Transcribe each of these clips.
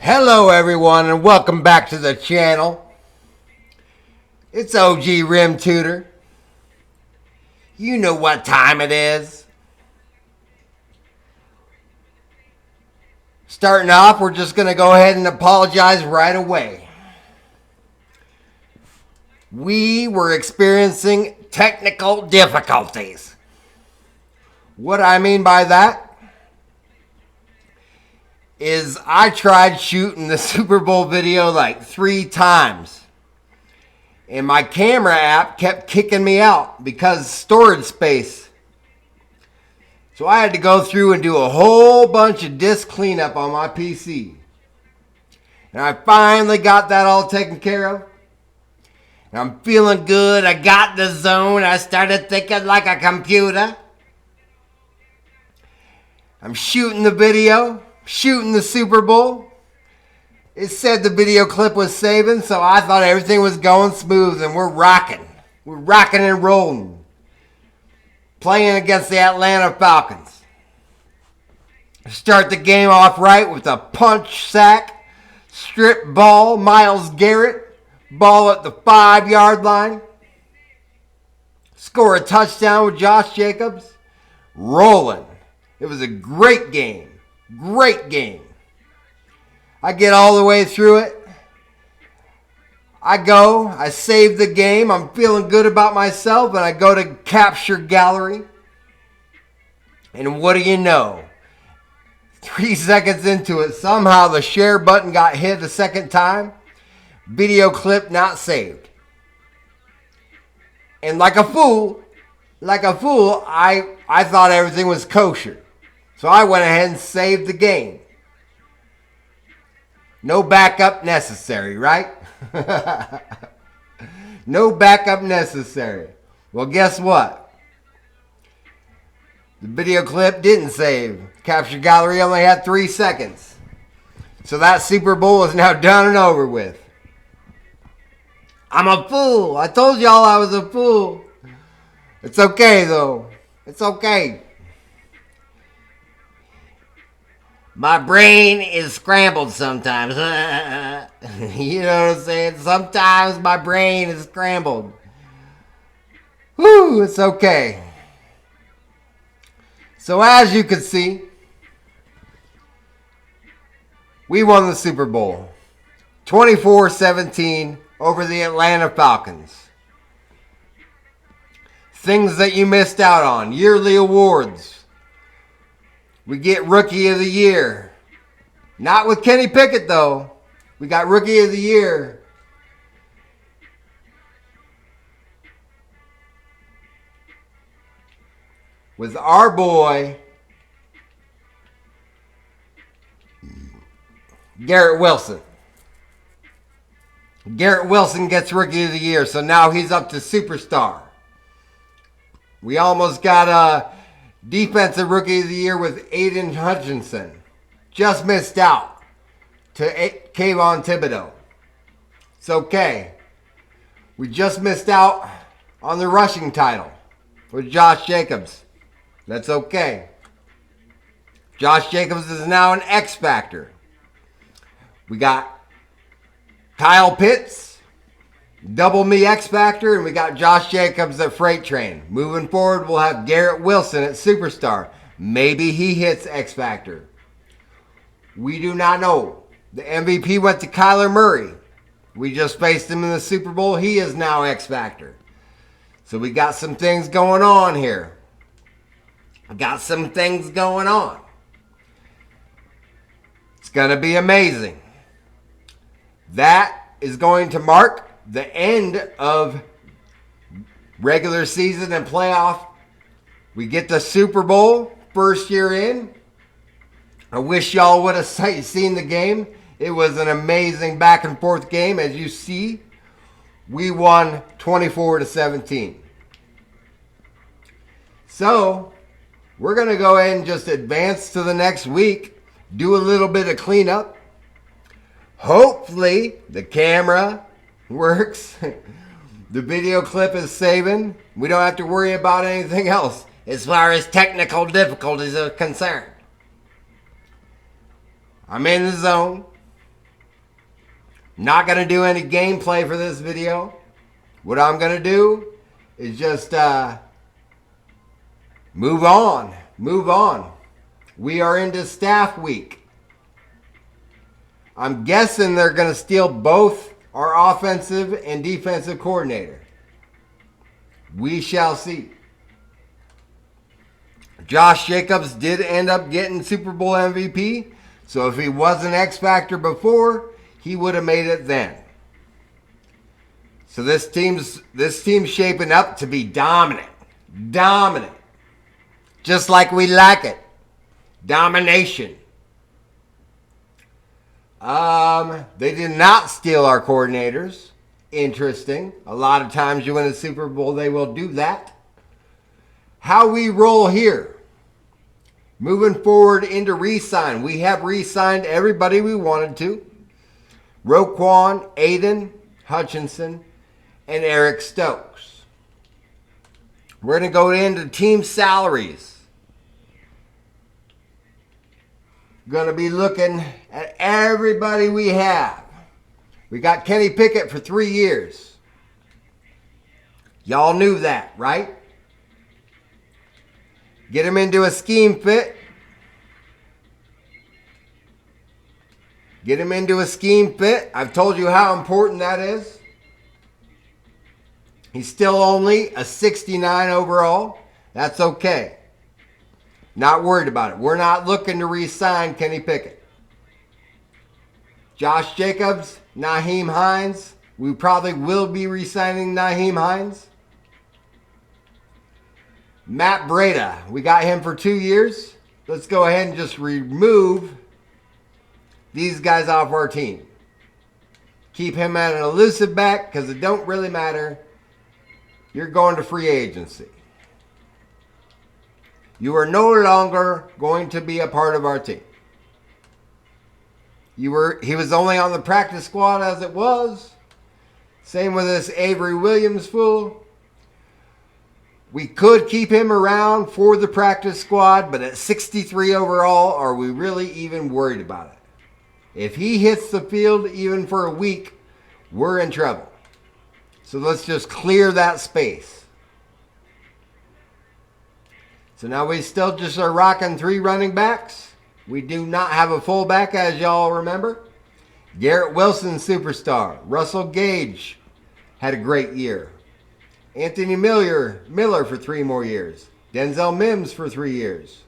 Hello everyone and welcome back to the channel. It's OGrimtutor. You know what time it is. Starting off, we're just going to go ahead and apologize right away. We were experiencing technical difficulties. What I mean by that is I tried shooting the Super Bowl video like 3 times. And my camera app kept kicking me out because storage space. So I had to go through and do a whole bunch of disk cleanup on my PC. And I finally got that all taken care of. And I'm feeling good. I got the zone. I started thinking like a computer. I'm shooting the video. Shooting the Super Bowl. It said the video clip was saving, so I thought everything was going smooth and we're rocking. We're rocking and rolling. Playing against the Atlanta Falcons. Start the game off right with a punch sack, strip ball, Myles Garrett, ball at the 5-yard line. Score a touchdown with Josh Jacobs. Rolling. It was a great game. Great game. I get all the way through it. I save the game. I'm feeling good about myself, and I go to capture gallery. And what do you know? 3 seconds into it, somehow the share button got hit a second time. Video clip not saved. And like a fool, I thought everything was kosher. So I went ahead and saved the game. No backup necessary, right? No backup necessary. Well, guess what? The video clip didn't save. Capture gallery only had 3 seconds. So that Super Bowl is now done and over with. I'm a fool. I told y'all I was a fool. It's okay, though. It's okay. My brain is scrambled sometimes. You know what I'm saying? Sometimes my brain is scrambled. Whew, it's okay. So as you can see, we won the Super Bowl. 24-17 over the Atlanta Falcons. Things that you missed out on. Yearly awards. We get Rookie of the Year. Not with Kenny Pickett, though. We got Rookie of the Year. With our boy, Garrett Wilson. Garrett Wilson gets Rookie of the Year, so now he's up to superstar. We almost got a Defensive Rookie of the Year with Aiden Hutchinson. Just missed out to Kayvon Thibodeau. It's okay. We just missed out on the rushing title with Josh Jacobs. That's okay. Josh Jacobs is now an X Factor. We got Kyle Pitts, Double Me X Factor, and we got Josh Jacobs at Freight Train. Moving forward, we'll have Garrett Wilson at Superstar. Maybe he hits X Factor. We do not know. The MVP went to Kyler Murray. We just faced him in the Super Bowl. He is now X Factor. So we got some things going on here. Got some things going on. It's going to be amazing. That is going to mark the end of regular season and playoff. We get the Super Bowl first year in. I wish y'all would have seen the game. It was an amazing back and forth game. As you see, we won 24-17. So we're going to go ahead and just advance to the next week. Do a little bit of cleanup. Hopefully the camera works. The video clip is saving. We don't have to worry about anything else as far as technical difficulties are concerned. I'm in the zone. Not going to do any gameplay for this video. What I'm going to do is just move on. Move on. We are into staff week. I'm guessing they're going to steal both our offensive and defensive coordinator. We shall see. Josh Jacobs did end up getting Super Bowl MVP. So if he was an X Factor before, he would have made it then. So this team's shaping up to be dominant. Dominant. Just like we like it. Domination. They did not steal our coordinators. Interesting. A lot of times you win a Super Bowl, they will do that. How we roll here. Moving forward into re-sign. We have re-signed everybody we wanted to. Roquan, Aiden, Hutchinson, and Eric Stokes. We're going to go into team salaries. Going to be looking at everybody we have. We got Kenny Pickett for 3 years. Y'all knew that, right? Get him into a scheme fit. Get him into a scheme fit. I've told you how important that is. He's still only a 69 overall. That's okay. Not worried about it. We're not looking to re-sign Kenny Pickett. Josh Jacobs, Nyheim Hines. We probably will be re-signing Nyheim Hines. Matt Breida. We got him for 2 years. Let's go ahead and just remove these guys off our team. Keep him at an elusive back because it don't really matter. You're going to free agency. You are no longer going to be a part of our team. He was only on the practice squad as it was. Same with this Avery Williams fool. We could keep him around for the practice squad, but at 63 overall, are we really even worried about it? If he hits the field even for a week, we're in trouble. So let's just clear that space. So now we still just are rocking 3 running backs. We do not have a fullback, as y'all remember. Garrett Wilson, superstar. Russell Gage had a great year. Anthony Miller for 3 more years. Denzel Mims for 3 years.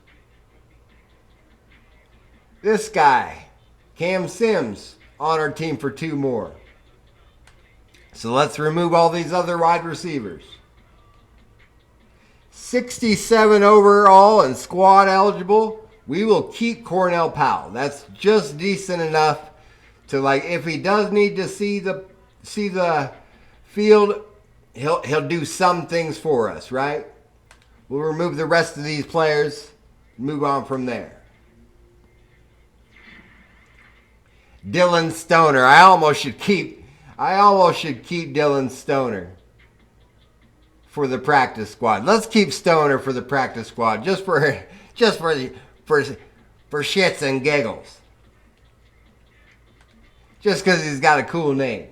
This guy, Cam Sims, on our team for 2 more. So let's remove all these other wide receivers. 67 overall and squad eligible. We will keep Cornell Powell. That's just decent enough to, like, if he does need to see the field, he'll do some things for us, right? We'll remove the rest of these players, move on from there. Dylan Stoner. I almost should keep Dylan Stoner for the practice squad. Let's keep Stoner for the practice squad just for shits and giggles. Just because he's got a cool name.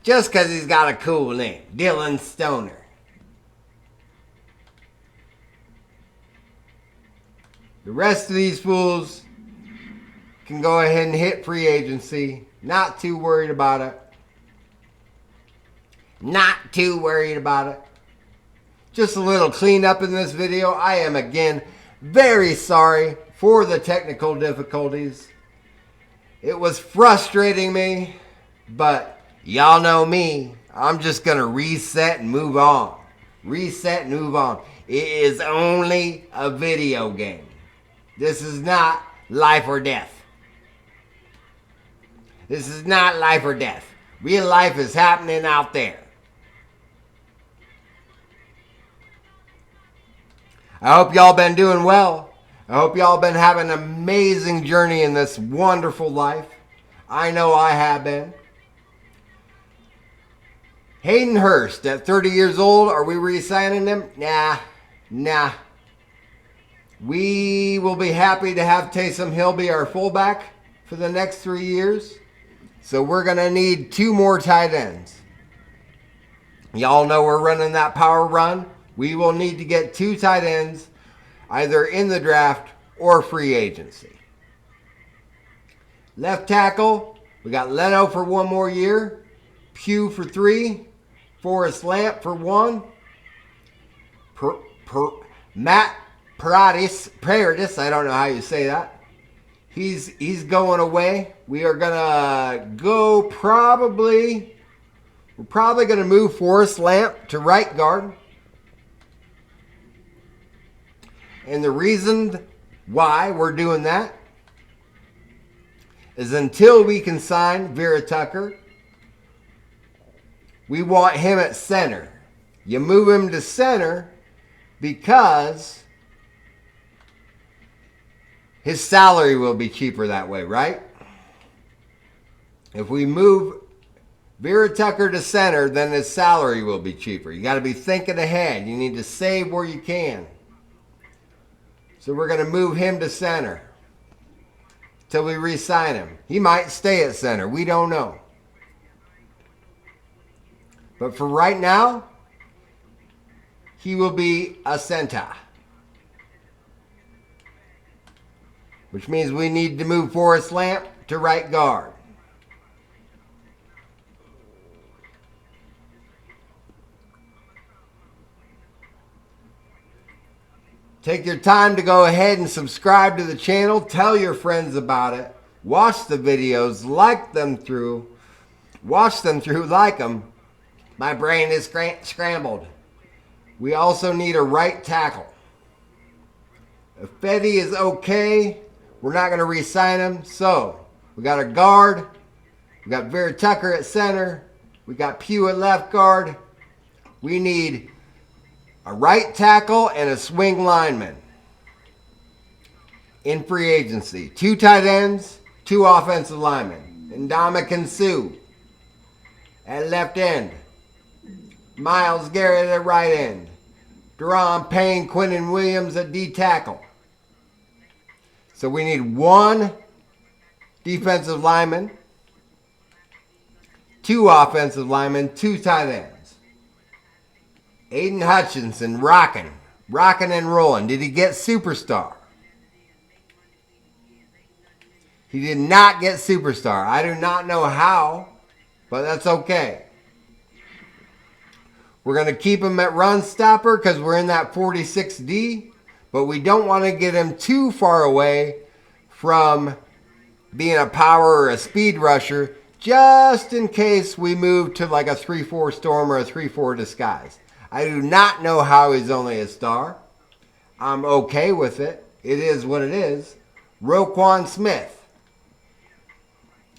Just because he's got a cool name. Dylan Stoner. The rest of these fools can go ahead and hit free agency. Not too worried about it. Not too worried about it. Just a little cleanup in this video. I am again very sorry for the technical difficulties. It was frustrating me, but y'all know me. I'm just going to reset and move on. Reset and move on. It is only a video game. This is not life or death. This is not life or death. Real life is happening out there. I hope y'all been doing well. I hope y'all been having an amazing journey in this wonderful life. I know I have been. Hayden Hurst at 30 years old, are we re-signing him? Nah. We will be happy to have Taysom Hill be our fullback for the next 3 years. So we're going to need 2 more tight ends. Y'all know we're running that power run. We will need to get 2 tight ends either in the draft or free agency. Left tackle, we got Leno for 1 more year, Pugh for 3, Forrest Lamp for 1, Matt Paradis, I don't know how you say that. He's going away. We are gonna go we're probably gonna move Forrest Lamp to right guard. And the reason why we're doing that is until we can sign Vera Tucker, we want him at center. You move him to center because his salary will be cheaper that way, right? If we move Vera Tucker to center, then his salary will be cheaper. You got to be thinking ahead. You need to save where you can. So we're going to move him to center till we re-sign him. He might stay at center. We don't know. But for right now, he will be a center. Which means we need to move Forrest Lamp to right guard. Take your time to go ahead and subscribe to the channel. Tell your friends about it. Watch the videos. Like them through. Watch them through. Like them. My brain is scrambled. We also need a right tackle. If Fetty is okay, we're not going to re-sign him. So, we got a guard. We got Vera Tucker at center. We got Pugh at left guard. We need a right tackle and a swing lineman in free agency. 2 tight ends, 2 offensive linemen. Ndamukong Suh at left end. Myles Garrett at right end. Deron Payne, Quinnen Williams at D tackle. So we need 1 defensive lineman, 2 offensive linemen, 2 tight ends. Aiden Hutchinson rocking and rolling. Did he get superstar? He did not get superstar. I do not know how, but that's okay. We're going to keep him at run stopper because we're in that 46D, but we don't want to get him too far away from being a power or a speed rusher, just in case we move to like a 3-4 storm or a 3-4 disguise. I do not know how he's only a star. I'm okay with it. It is what it is. Roquan Smith.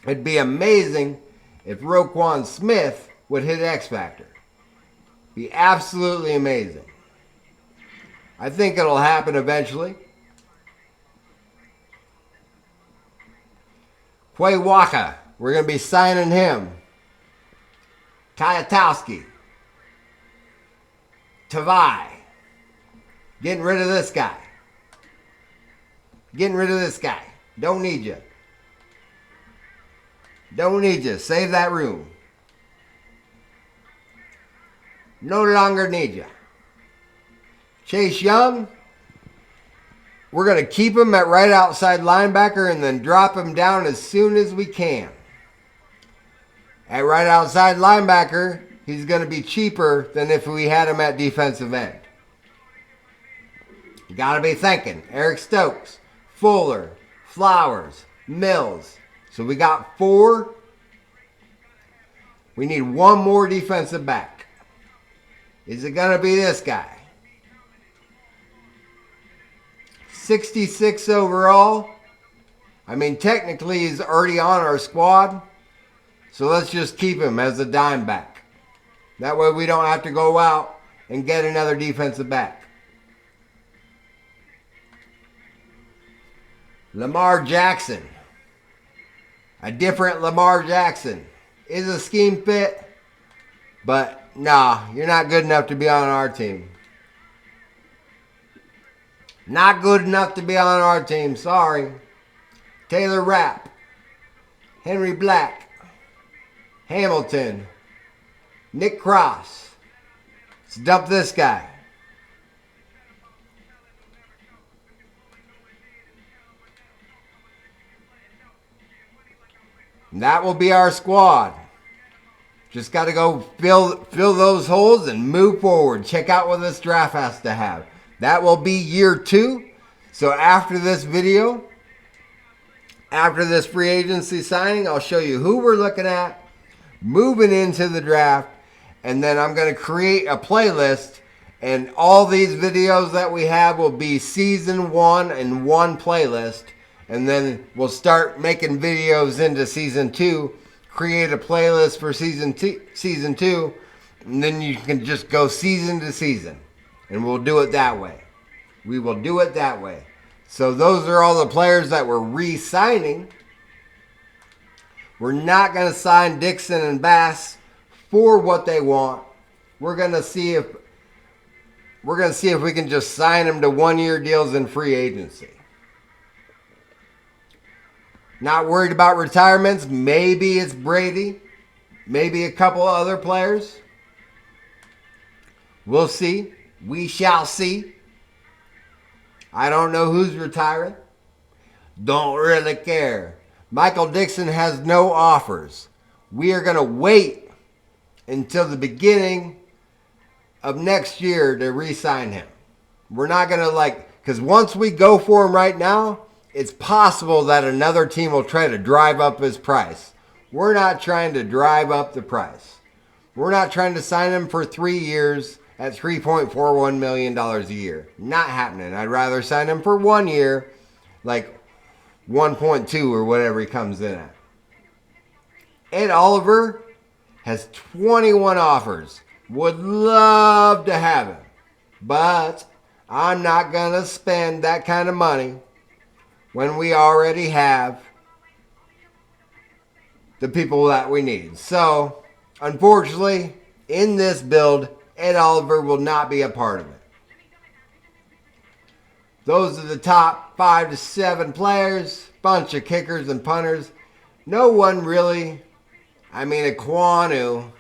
It'd be amazing if Roquan Smith would hit X Factor. Be absolutely amazing. I think it'll happen eventually. Quay Walker. We're going to be signing him. Kwiatkowski. Tavai. Getting rid of this guy. Getting rid of this guy. Don't need you. Don't need you. Save that room. No longer need you. Chase Young. We're going to keep him at right outside linebacker and then drop him down as soon as we can. At right outside linebacker, he's going to be cheaper than if we had him at defensive end. You got to be thinking. Eric Stokes, Fuller, Flowers, Mills. So we got 4. We need 1 more defensive back. Is it going to be this guy? 66 overall. I mean, technically he's already on our squad. So let's just keep him as a dime back. That way we don't have to go out and get another defensive back. Lamar Jackson. A different Lamar Jackson. Is a scheme fit, but nah, you're not good enough to be on our team. Not good enough to be on our team. Sorry. Taylor Rapp. Henry Black. Hamilton. Nick Cross. Let's dump this guy. And that will be our squad. Just got to go fill those holes and move forward. Check out what this draft has to have. That will be year 2. So after this video, after this free agency signing, I'll show you who we're looking at, moving into the draft, and then I'm going to create a playlist, and all these videos that we have will be season 1 in one playlist, and then we'll start making videos into season 2, create a playlist for season 2, and then you can just go season to season, and we'll do it that way. We will do it that way. So those are all the players that we're re-signing. We're not going to sign Dixon and Bass for what they want. We're going to see if we can just sign them to one-year deals in free agency. Not worried about retirements. Maybe it's Brady. Maybe a couple other players. We'll see. We shall see. I don't know who's retiring. Don't really care. Michael Dixon has no offers. We are going to wait until the beginning of next year to re-sign him. We're not going to because once we go for him right now, it's possible that another team will try to drive up his price. We're not trying to drive up the price. We're not trying to sign him for 3 years at $3.41 million a year. Not happening. I'd rather sign him for 1 year, like 1.2 or whatever he comes in at. Ed Oliver has 21 offers. Would love to have him. But I'm not going to spend that kind of money when we already have the people that we need. So, unfortunately, in this build, Ed Oliver will not be a part of it. Those are the top 5 to 7 players. Bunch of kickers and punters. No one really. I mean, Aquanu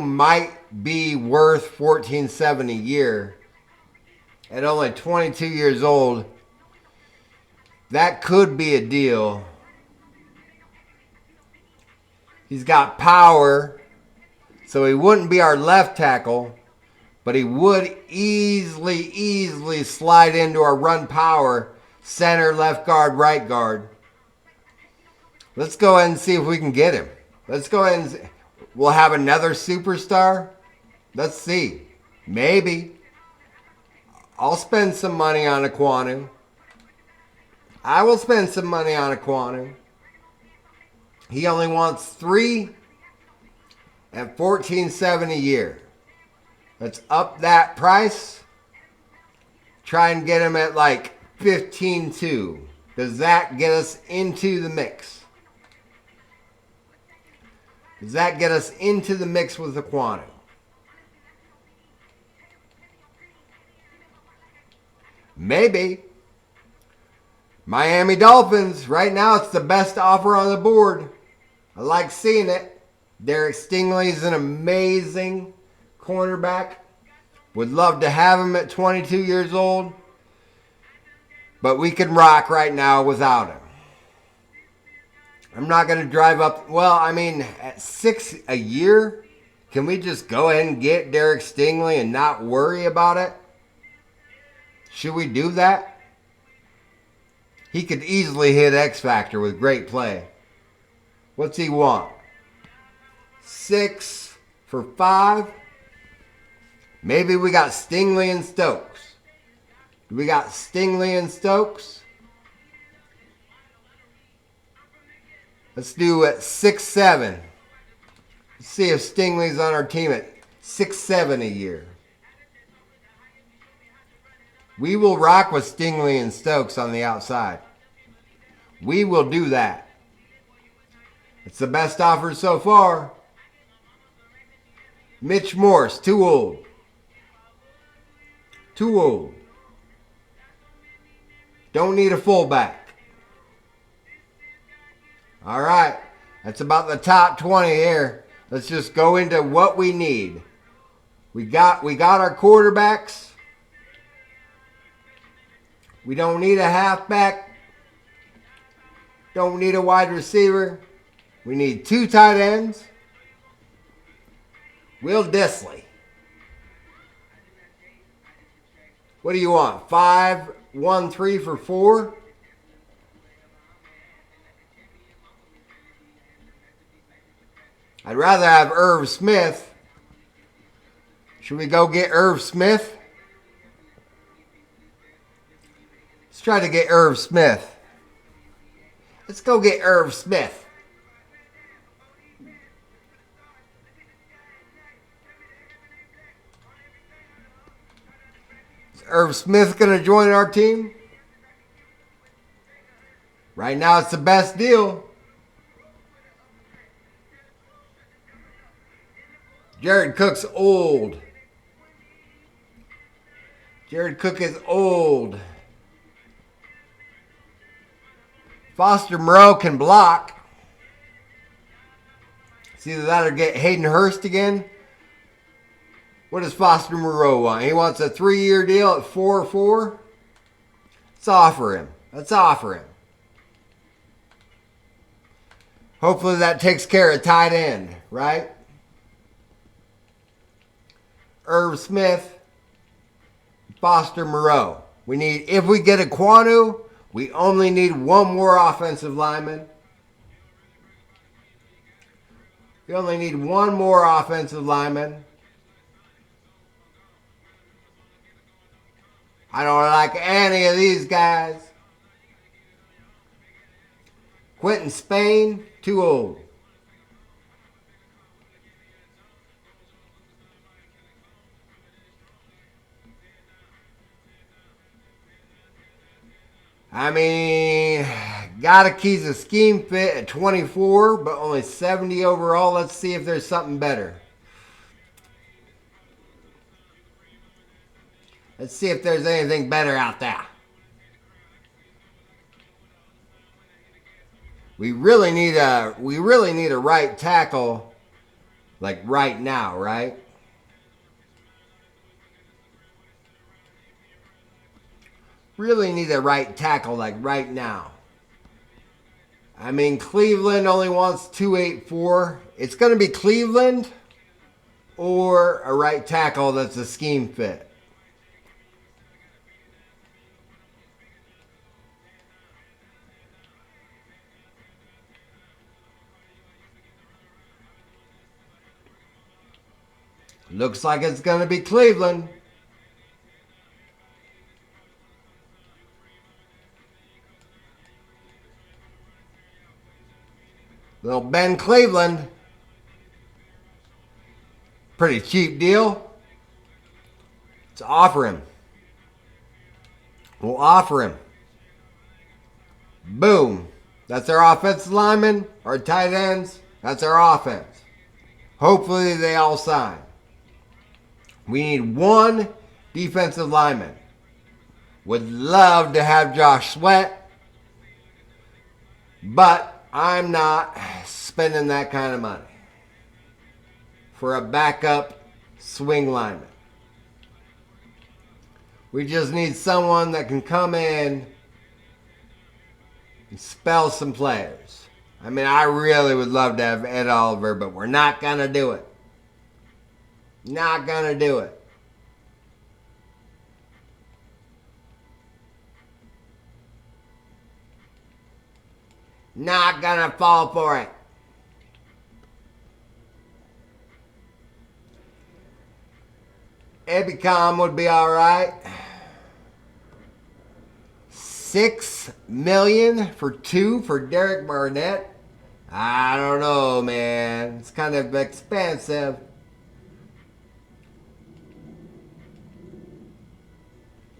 might be worth $14.7 a year. At only 22 years old, that could be a deal. He's got power. So he wouldn't be our left tackle, but he would easily slide into our run power, center, left guard, right guard. Let's go ahead and see if we can get him. Let's go ahead and see. We'll have another superstar. Let's see. Maybe. I'll spend some money on Aquanu. I will spend some money on Aquanu. He only wants 3 at $14.7 a year. Let's up that price. Try and get him at like $15.2. Does that get us into the mix? Does that get us into the mix with Aquanu? Maybe. Miami Dolphins, right now it's the best offer on the board. I like seeing it. Derek Stingley is an amazing cornerback. Would love to have him at 22 years old. But we can rock right now without him. I'm not going to drive up. Well, I mean, at $6 a year, can we just go ahead and get Derek Stingley and not worry about it? Should we do that? He could easily hit X Factor with great play. What's he want? 6 for 5. Maybe we got Stingley and Stokes. Do we got Stingley and Stokes? Let's do it 6-7. Let's see if Stingley's on our team at 6-7 a year. We will rock with Stingley and Stokes on the outside. We will do that. It's the best offer so far. Mitch Morse, too old. Too old. Don't need a fullback. All right. That's about the top 20 here. Let's just go into what we need. We got our quarterbacks. We don't need a halfback. Don't need a wide receiver. We need 2 tight ends. Will Disley. What do you want? 5, 1, 3 for 4? I'd rather have Irv Smith. Should we go get Irv Smith? Let's try to get Irv Smith. Let's go get Irv Smith. Is Irv Smith going to join our team? Right now it's the best deal. Jared Cook's old. Jared Cook is old. Foster Moreau can block. It's either that or get Hayden Hurst again. What does Foster Moreau want? He wants a 3-year deal at 4-4. Let's offer him. Let's offer him. Hopefully that takes care of tight end, right? Irv Smith, Foster Moreau. We need, if we get a Quanu, we only need 1 more offensive lineman. We only need 1 more offensive lineman. I don't like any of these guys. Quentin Spain, too old. I mean, Gottake's a scheme fit at 24, but only 70 overall. Let's see if there's something better. Let's see if there's anything better out there. We really need a right tackle, like right now, right? Really need a right tackle like right now. I mean, Cleveland only wants 284. It's going to be Cleveland or a right tackle that's a scheme fit. Looks like it's going to be Cleveland. Little Ben Cleveland. Pretty cheap deal. Let's offer him. We'll offer him. Boom. That's our offensive lineman, our tight ends. That's our offense. Hopefully they all sign. We need 1 defensive lineman. Would love to have Josh Sweat, but I'm not spending that kind of money for a backup swing lineman. We just need someone that can come in and spell some players. I mean, I really would love to have Ed Oliver, but we're not going to do it. Not going to do it. Not going to fall for it. Ebicom would be all right. $6 million for 2 for Derek Barnett. I don't know, man. It's kind of expensive.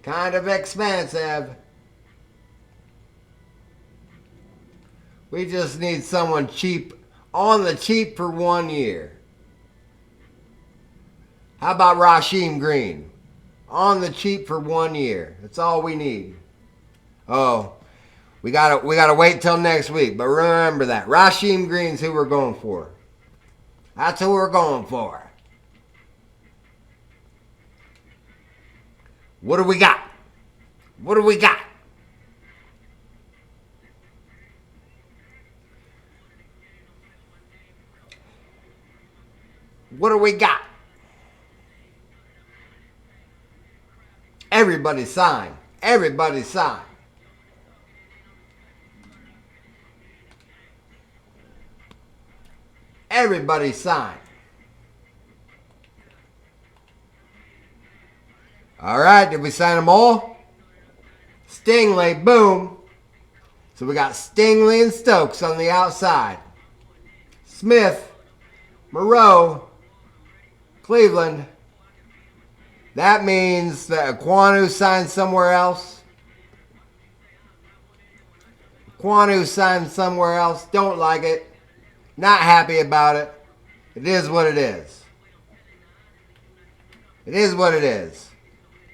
Kind of expensive. We just need someone cheap, on the cheap for 1 year. How about Rasheem Green? On the cheap for 1 year. That's all we need. Oh, we gotta wait till next week. But remember that Rasheem Green's who we're going for. That's who we're going for. What do we got? What do we got? What do we got? Everybody sign. Everybody sign. Everybody sign. All right, did we sign them all? Stingley, boom. So we got Stingley and Stokes on the outside. Smith, Moreau, Cleveland. That means that Aquanu signed somewhere else. Aquanu signed somewhere else. Don't like it. Not happy about it. It is what it is. It is what it is.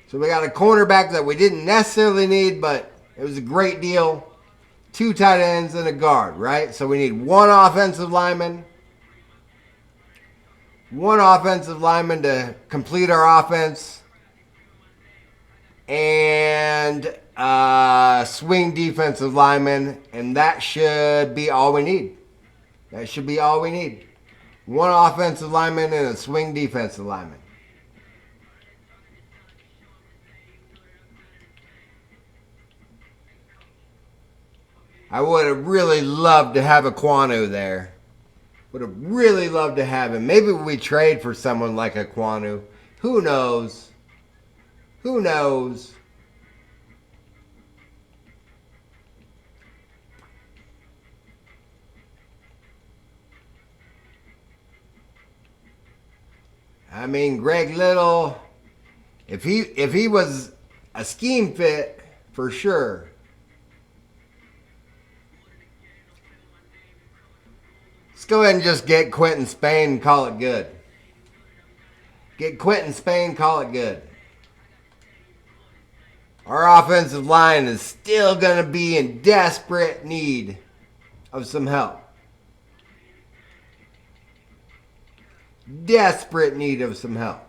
So we got a cornerback that we didn't necessarily need, but it was a great deal. 2 tight ends and a guard, right? So we need 1 offensive lineman. 1 offensive lineman to complete our offense. And swing defensive lineman. And that should be all we need. That should be all we need. 1 offensive lineman and a swing defensive lineman. I would have really loved to have Aquanu there. Would have really loved to have him. Maybe we trade for someone like Aquanu. Who knows? Who knows? I mean, Greg Little, if he was a scheme fit, for sure. Let's go ahead and just get Quentin Spain and call it good. Get Quentin Spain, call it good. Our offensive line is still going to be in desperate need of some help. Desperate need of some help.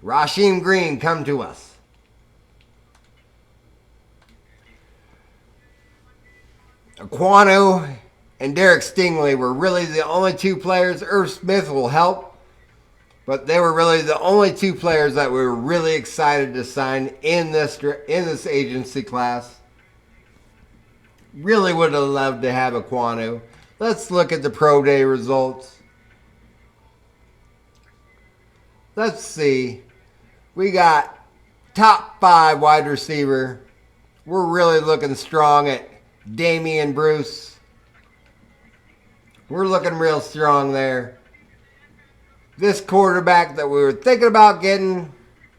Rasheem Green, come to us. Aquanu and Derek Stingley were really the only 2 players. Irv Smith will help, but they were really the only 2 players that we were really excited to sign in this agency class. Really would have loved to have Aquanu. Let's look at the pro day results. Let's see. We got top 5 wide receiver. We're really looking strong at Damian Bruce. We're looking real strong there. This quarterback that we were thinking about getting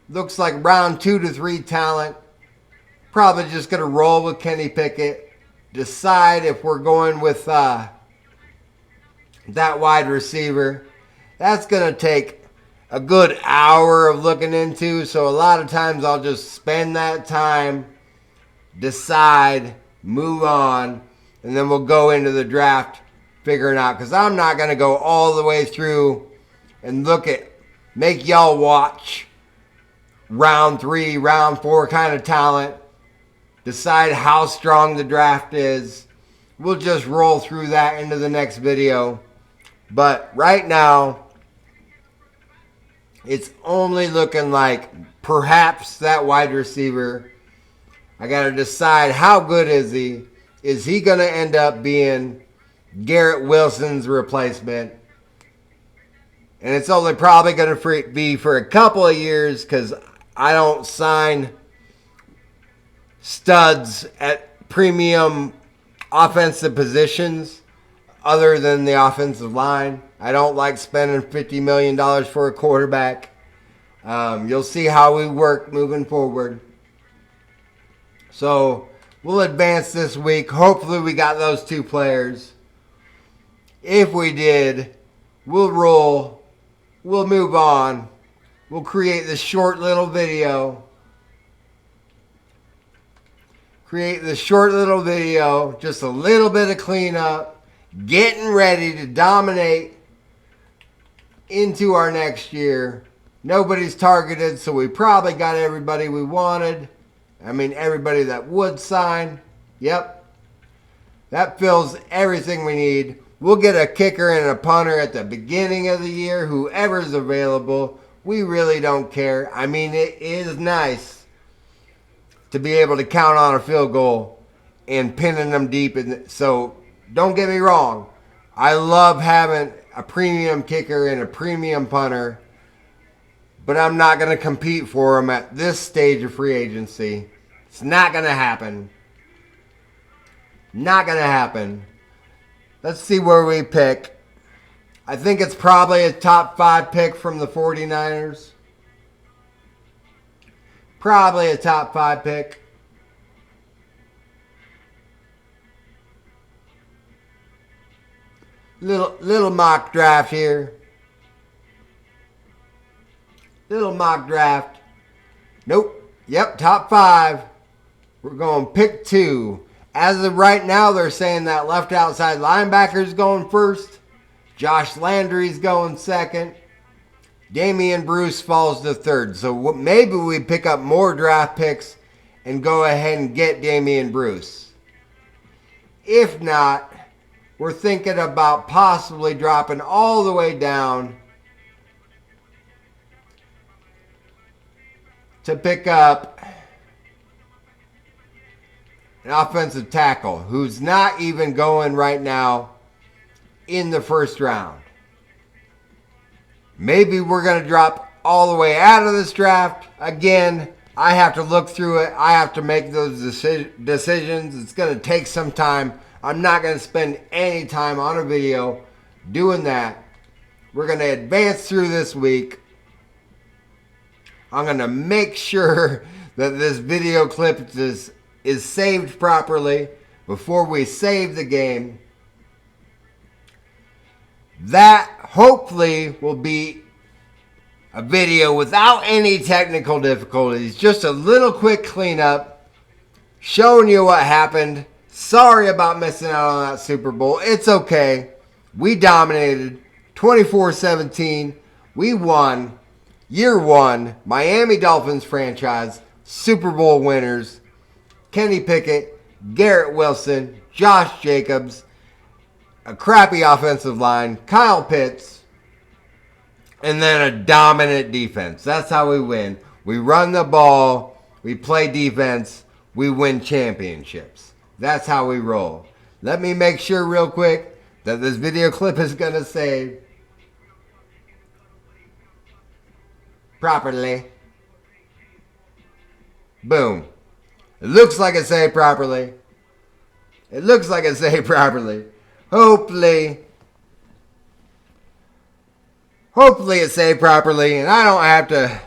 looks like round 2 to 3 talent. Probably just going to roll with Kenny Pickett. Decide if we're going with that wide receiver. That's going to take a good hour of looking into. So a lot of times I'll just spend that time, decide, move on, and then we'll go into the draft figuring out. Because I'm not going to go all the way through and make y'all watch round 3, round 4 kind of talent. Decide how strong the draft is. We'll just roll through that into the next video. But right now, it's only looking like perhaps that wide receiver. I got to decide how good is he. Is he going to end up being Garrett Wilson's replacement? And it's only probably going to be for a couple of years because I don't sign studs at premium offensive positions other than the offensive line. I don't like spending $50 million for a quarterback. You'll see how we work moving forward. So we'll advance this week. Hopefully we got those 2 players. If we did, we'll roll we'll move on. We'll create this short little video. Just a little bit of cleanup, getting ready to dominate into our next year. Nobody's targeted, so we probably got everybody we wanted. I mean, everybody that would sign. Yep. That fills everything we need. We'll get a kicker and a punter at the beginning of the year, whoever's available. We really don't care. I mean, it is nice to be able to count on a field goal and pinning them deep. So don't get me wrong. I love having a premium kicker and a premium punter, but I'm not going to compete for them at this stage of free agency. It's not going to happen. Not going to happen. Let's see where we pick. I think it's probably a top 5 pick from the 49ers. Probably a top 5 pick. Little mock draft here. Little mock draft. Nope. Yep, top 5. We're going pick 2. As of right now, they're saying that left outside linebacker's going first. Josh Landry's going second. Damian Bruce falls to 3rd. So maybe we pick up more draft picks and go ahead and get Damian Bruce. If not, we're thinking about possibly dropping all the way down to pick up an offensive tackle who's not even going right now in the 1st round. Maybe we're going to drop all the way out of this draft. Again, I have to look through it. I have to make those decisions. It's going to take some time. I'm not going to spend any time on a video doing that. We're going to advance through this week. I'm going to make sure that this video clip is saved properly before we save the game. That hopefully will be a video without any technical difficulties. Just a little quick cleanup showing you what happened. Sorry about missing out on that Super Bowl. It's okay. We dominated 24-17. We won. Year 1. Miami Dolphins franchise. Super Bowl winners. Kenny Pickett, Garrett Wilson, Josh Jacobs, a crappy offensive line, Kyle Pitts, and then a dominant defense. That's how we win. We run the ball, we play defense, we win championships. That's how we roll. Let me make sure real quick that this video clip is going to save properly. Boom. It looks like it saved properly. It looks like it saved properly. Hopefully it saved properly and I don't have to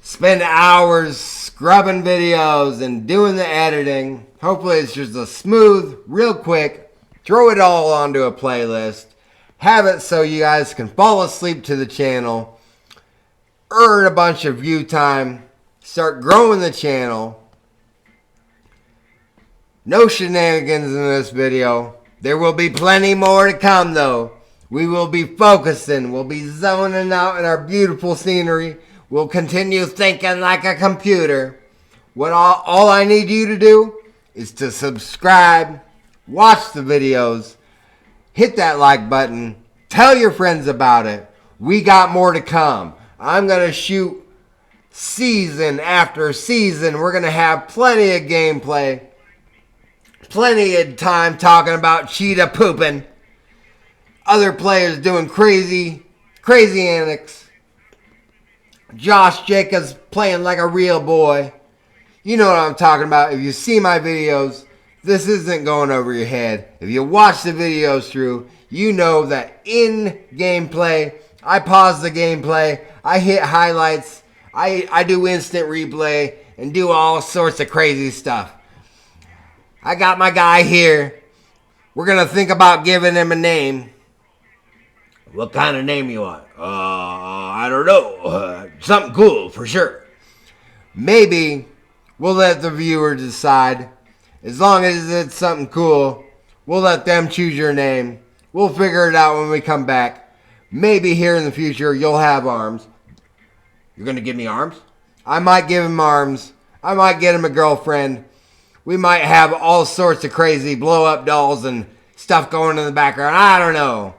spend hours scrubbing videos and doing the editing. Hopefully it's just a smooth, real quick, throw it all onto a playlist. Have it so you guys can fall asleep to the channel, earn a bunch of view time, start growing the channel. No shenanigans in this video. There will be plenty more to come though. We will be focusing. We'll be zoning out in our beautiful scenery. We'll continue thinking like a computer. What all I need you to do is to subscribe, watch the videos, hit that like button, tell your friends about it. We got more to come. I'm going to shoot season after season. We're going to have plenty of gameplay. Plenty of time talking about cheetah pooping. Other players doing crazy antics. Josh Jacobs playing like a real boy. You know what I'm talking about. If you see my videos, this isn't going over your head. If you watch the videos through, you know that in gameplay, I pause the gameplay, I hit highlights, I do instant replay, and do all sorts of crazy stuff. I got my guy here. We're going to think about giving him a name. What kind of name you want? I don't know. Something cool for sure. Maybe we'll let the viewer decide. As long as it's something cool, we'll let them choose your name. We'll figure it out when we come back. Maybe here in the future you'll have arms. You're going to give me arms? I might give him arms. I might get him a girlfriend. We might have all sorts of crazy blow-up dolls and stuff going in the background. I don't know.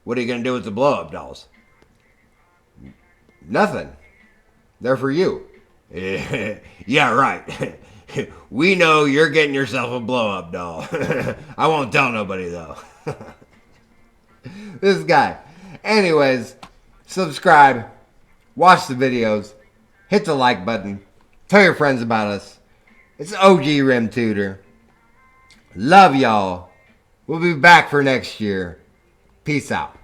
What are you going to do with the blow-up dolls? Nothing. They're for you. Yeah, right. We know you're getting yourself a blow-up doll. I won't tell nobody, though. This guy. Anyways, subscribe. Watch the videos. Hit the like button. Tell your friends about us. It's OGrimtutor. Love y'all. We'll be back for next year. Peace out.